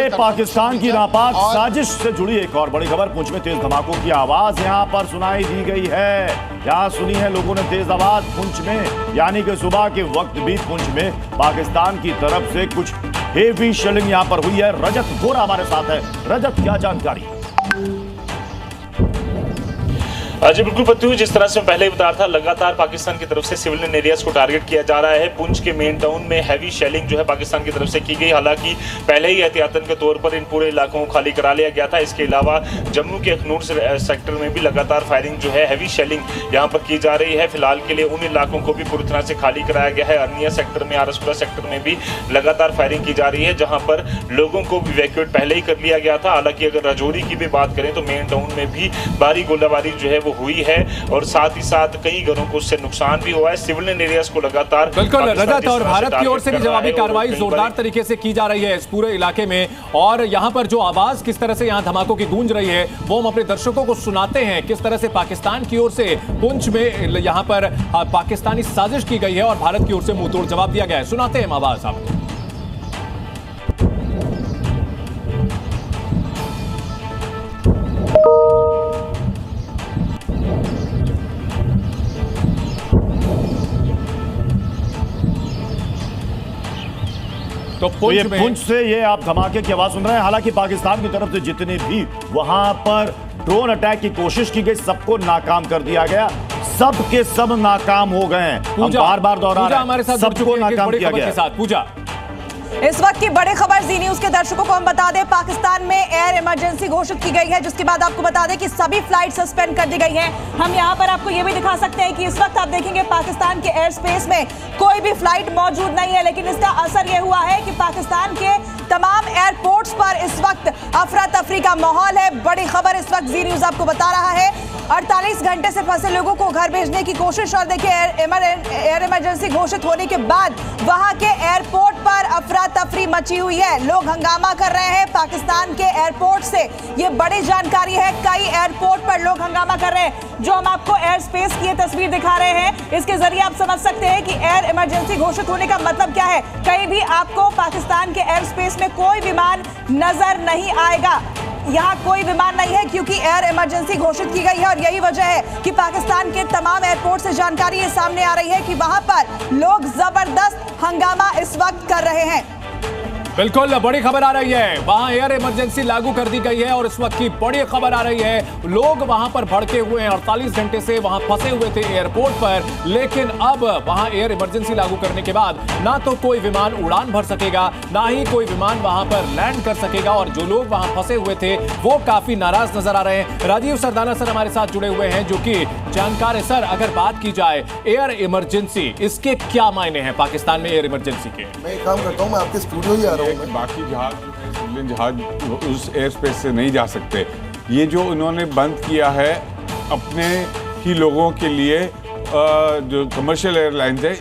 ये पाकिस्तान की नापाक साजिश से जुड़ी एक और बड़ी खबर। पुंछ में तेज धमाकों की आवाज यहां पर सुनाई दी गई है। यहां सुनी है लोगों ने तेज आवाज पुंछ में, यानी कि सुबह के वक्त भी पुंछ में पाकिस्तान की तरफ से कुछ हेवी शेलिंग यहां पर हुई है। रजत गोरा हमारे साथ है। रजत, क्या जानकारी? जी बिल्कुल पत्तू, जिस तरह से मैं पहले ही बता रहा था, लगातार पाकिस्तान की तरफ से सिविलियन एरियाज को टारगेट किया जा रहा है। पुंछ के मेन टाउन में हैवी शेलिंग जो है पाकिस्तान की तरफ से की गई। हालांकि पहले ही एहतियातन के तौर पर इन पूरे इलाकों को खाली करा लिया गया था। इसके अलावा जम्मू के अखनूर सेक्टर में भी लगातार फायरिंग जो है, हैवी शेलिंग यहाँ पर की जा रही है। फिलहाल के लिए उन इलाकों को भी पूरी तरह से खाली कराया गया है। अर्निया सेक्टर में, आरसपुरा सेक्टर में भी लगातार फायरिंग की जा रही है, जहाँ पर लोगों को इवैक्यूएट पहले ही कर लिया गया था। हालांकि अगर राजौरी की भी बात करें तो मेन टाउन में भी भारी गोलाबारी जो है वो हुई है और साथ ही साथ कई घरों को उससे नुकसान भी हुआ है। सिविलियन एरियाज को लगातार बिल्कुल रजत, और भारत की ओर से भी जवाबी कार्रवाई जोरदार तरीके से की जा रही है इस पूरे इलाके में। और यहां पर जो आवाज किस तरह से यहां धमाकों की गूंज रही है वो हम अपने दर्शकों को सुनाते हैं। किस तरह से पाकिस्तान की ओर से पुंछ में यहां पर पाकिस्तानी साजिश की गई है और भारत की ओर से मुंहतोड़ जवाब दिया गया है। सुनाते हैं आवाज आपको। तो ये पुंछ से ये आप धमाके की आवाज सुन रहे हैं। हालांकि पाकिस्तान की तरफ से जितने भी वहां पर ड्रोन अटैक की कोशिश की गई, सबको नाकाम कर दिया गया। सब के सब नाकाम हो गए हैं। हम बार बार दोहरा रहे हैं, हमारे साथ सबको नाकाम किया गया। पूजा, इस वक्त की बड़ी खबर जी न्यूज के दर्शकों को हम बता दें, पाकिस्तान में एयर इमरजेंसी घोषित की गई है, जिसके बाद आपको बता दें कि सभी फ्लाइट सस्पेंड कर दी गई हैं। हम यहां पर आपको यह भी दिखा सकते हैं कि इस वक्त आप देखेंगे पाकिस्तान के एयर स्पेस में कोई भी फ्लाइट मौजूद नहीं है, लेकिन इसका असर यह हुआ है कि पाकिस्तान के तमाम एयरपोर्ट्स पर इस वक्त अफरा तफरी का माहौल है। बड़ी खबर इस वक्त जी न्यूज आपको बता रहा है। 48 घंटे से फंसे लोगों को घर भेजने की कोशिश, और देखिए एयर इमरजेंसी घोषित होने के बाद वहां के एयरपोर्ट पर अफरा तफरी मची हुई है। लोग हंगामा कर रहे हैं पाकिस्तान के एयरपोर्ट से। ये बड़ी जानकारी है, कई एयरपोर्ट पर लोग हंगामा कर रहे हैं। जो हम आपको एयर स्पेस की ये तस्वीर दिखा रहे हैं, इसके जरिए आप समझ सकते हैं कि एयर इमरजेंसी घोषित होने का मतलब क्या है। कहीं भी आपको पाकिस्तान के एयर स्पेस में कोई विमान नजर नहीं आएगा। यहाँ कोई विमान नहीं है क्योंकि एयर इमरजेंसी घोषित की गई है, और यही वजह है कि पाकिस्तान के तमाम एयरपोर्ट से जानकारी ये सामने आ रही है कि वहां पर लोग जबरदस्त हंगामा इस वक्त कर रहे हैं। बिल्कुल बड़ी खबर आ रही है, वहां एयर इमरजेंसी लागू कर दी गई है और इस वक्त की बड़ी खबर आ रही है, लोग वहां पर भड़के हुए हैं। 48 घंटे से वहां फंसे हुए थे एयरपोर्ट पर, लेकिन अब वहां एयर इमरजेंसी लागू करने के बाद ना तो कोई विमान उड़ान भर सकेगा, ना ही कोई विमान वहां पर लैंड कर सकेगा। और जो लोग वहां फंसे हुए थे वो काफी नाराज नजर आ रहे हैं। राजीव सरदाना सर हमारे साथ जुड़े हुए हैं, जो कि जानकार है। सर, अगर बात की जाए एयर इमरजेंसी, इसके क्या मायने हैं पाकिस्तान में एयर इमरजेंसी के? मैं एक काम करता हूँ, मैं आपके स्टूडियो ही आ रहा हूँ। बाकी जहाज जो है, सिविलियन जहाज उस एयर स्पेस से नहीं जा सकते। ये जो उन्होंने बंद किया है अपने ही लोगों के लिए, जो कमर्शियल एयरलाइंस है,